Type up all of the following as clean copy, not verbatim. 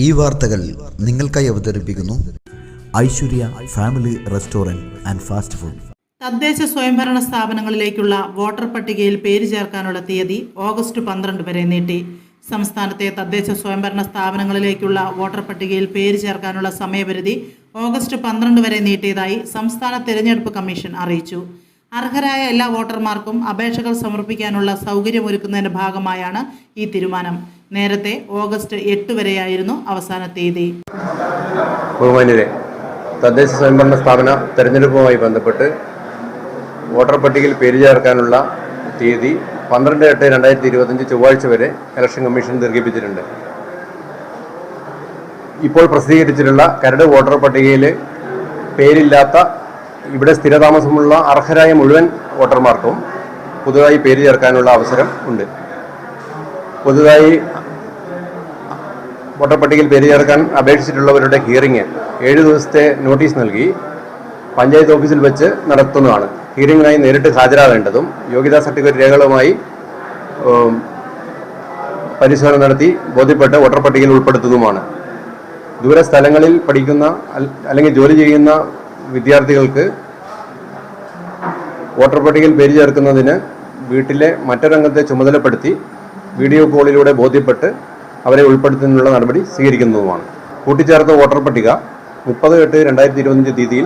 ഈ വാർത്തകൾ നിങ്ങൾക്കായി അവതരിപ്പിക്കുന്നു Aishwarya family restaurant and fast food. തദ്ദേശ സ്വയംഭരണ സ്ഥാപനങ്ങളിലേക്കുള്ള വോട്ടർ പട്ടികയിൽ പേര് ചേർക്കാനുള്ള തീയതി ഓഗസ്റ്റ് 12 വരെ നീട്ടി. സംസ്ഥാനത്തെ തദ്ദേശ സ്വയംഭരണ സ്ഥാപനങ്ങളിലേക്കുള്ള വോട്ടർ പട്ടികയിൽ പേര് ചേർക്കാനുള്ള സമയപരിധി ഓഗസ്റ്റ് 12 വരെ നീട്ടിയതായി സംസ്ഥാന തിരഞ്ഞെടുപ്പ് കമ്മീഷൻ അറിയിച്ചു. അർഹരായ എല്ലാ വോട്ടർമാർക്കും അപേക്ഷകൾ സമർപ്പിക്കാനുള്ള സൗകര്യമൊരുക്കുന്നതിന്റെ ഭാഗമായാണ് ഈ തീരുമാനം. നേരത്തെ ഓഗസ്റ്റ് 8 വരെയായിരുന്നു അവസാന തീയതി. ബഹുമാന്യരെ, തദ്ദേശ സ്വയംഭരണ സ്ഥാപന തെരഞ്ഞെടുപ്പുമായി ബന്ധപ്പെട്ട് വോട്ടർ പട്ടികയിൽ പേര് ചേർക്കാനുള്ള തീയതി 12/8/2025 ചൊവ്വാഴ്ച വരെ ഇലക്ഷൻ കമ്മീഷൻ ദീർഘിപ്പിച്ചിട്ടുണ്ട്. ഇപ്പോൾ പ്രസിദ്ധീകരിച്ചിട്ടുള്ള കരട് വോട്ടർ പട്ടികയിൽ പേരില്ലാത്ത ഇവിടെ സ്ഥിരതാമസമുള്ള അർഹരായ മുഴുവൻ വോട്ടർമാർക്കും പുതുതായി പേര് ചേർക്കാനുള്ള അവസരം ഉണ്ട്. പുതുതായി വോട്ടർ പട്ടികയിൽ പേര് ചേർക്കാൻ അപേക്ഷിച്ചിട്ടുള്ളവരുടെ ഹിയറിംഗ് 7 ദിവസത്തെ നോട്ടീസ് നൽകി പഞ്ചായത്ത് ഓഫീസിൽ വെച്ച് നടത്തുന്നതാണ്. ഹിയറിംഗിനായി നേരിട്ട് ഹാജരാകേണ്ടതും യോഗ്യതാ സർട്ടിഫിക്കറ്റ് രേഖകളുമായി പരിശോധന നടത്തി ബോധ്യപ്പെട്ട് വോട്ടർ പട്ടികയിൽ ഉൾപ്പെടുത്തുന്നതുമാണ്. ദൂര സ്ഥലങ്ങളിൽ പഠിക്കുന്ന അല്ലെങ്കിൽ ജോലി ചെയ്യുന്ന വിദ്യാർത്ഥികൾക്ക് വോട്ടർ പട്ടികയിൽ പേര് ചേർക്കുന്നതിന് വീട്ടിലെ മറ്റൊരംഗത്തെ ചുമതലപ്പെടുത്തി വീഡിയോ കോളിലൂടെ ബോധ്യപ്പെട്ട് അവരെ ഉൾപ്പെടുത്തുന്നതിനുള്ള നടപടി സ്വീകരിക്കുന്നതുമാണ്. കൂട്ടിച്ചേർത്ത വോട്ടർ പട്ടിക 30/8/2025 തീയതിയിൽ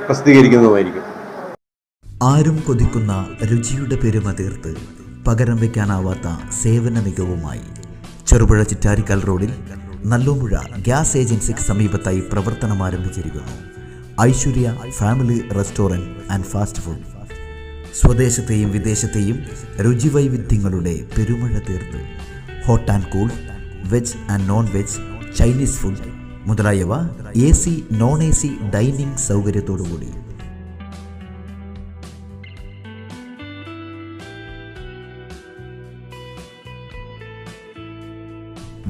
പ്രസിദ്ധീകരിക്കുന്നതുമായിരിക്കും. ആരും കൊതിക്കുന്ന രുചിയുടെ പെരുമ തീർത്ത് പകരം വയ്ക്കാനാവാത്ത സേവന മികവുമായി ചെറുപുഴ ചിറ്റാരിക്കൽ റോഡിൽ നല്ലോമുഴ ഗ്യാസ് ഏജൻസിക്ക് സമീപത്തായി പ്രവർത്തനം ആരംഭിച്ചിരിക്കുന്നു Aishwarya family restaurant and fast food. സ്വദേശത്തെയും വിദേശത്തെയും രുചിവൈവിധ്യങ്ങളുടെ പെരുമഴ തീർത്ത് hot and cool, veg and non veg, Chinese food മുതലായവ AC, നോൺ AC ഡൈനിങ് സൗകര്യത്തോടുകൂടി.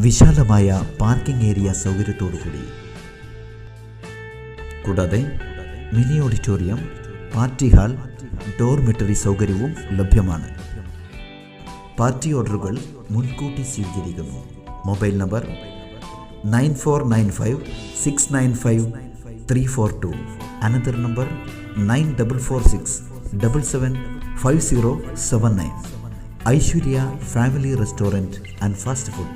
വിശാലമായ പാർക്കിംഗ് ഏരിയ സൗകര്യത്തോടുകൂടി. കൂടാതെ mini auditorium, party hall, dormitory സൗകര്യവും ലഭ്യമാണ്. പാർട്ടി ഓർഡറുകൾ മുൻകൂട്ടി സ്വീകരിക്കുന്നു. Mobile number 9495695342. Another number 9446775079. Aishwarya family restaurant and fast food.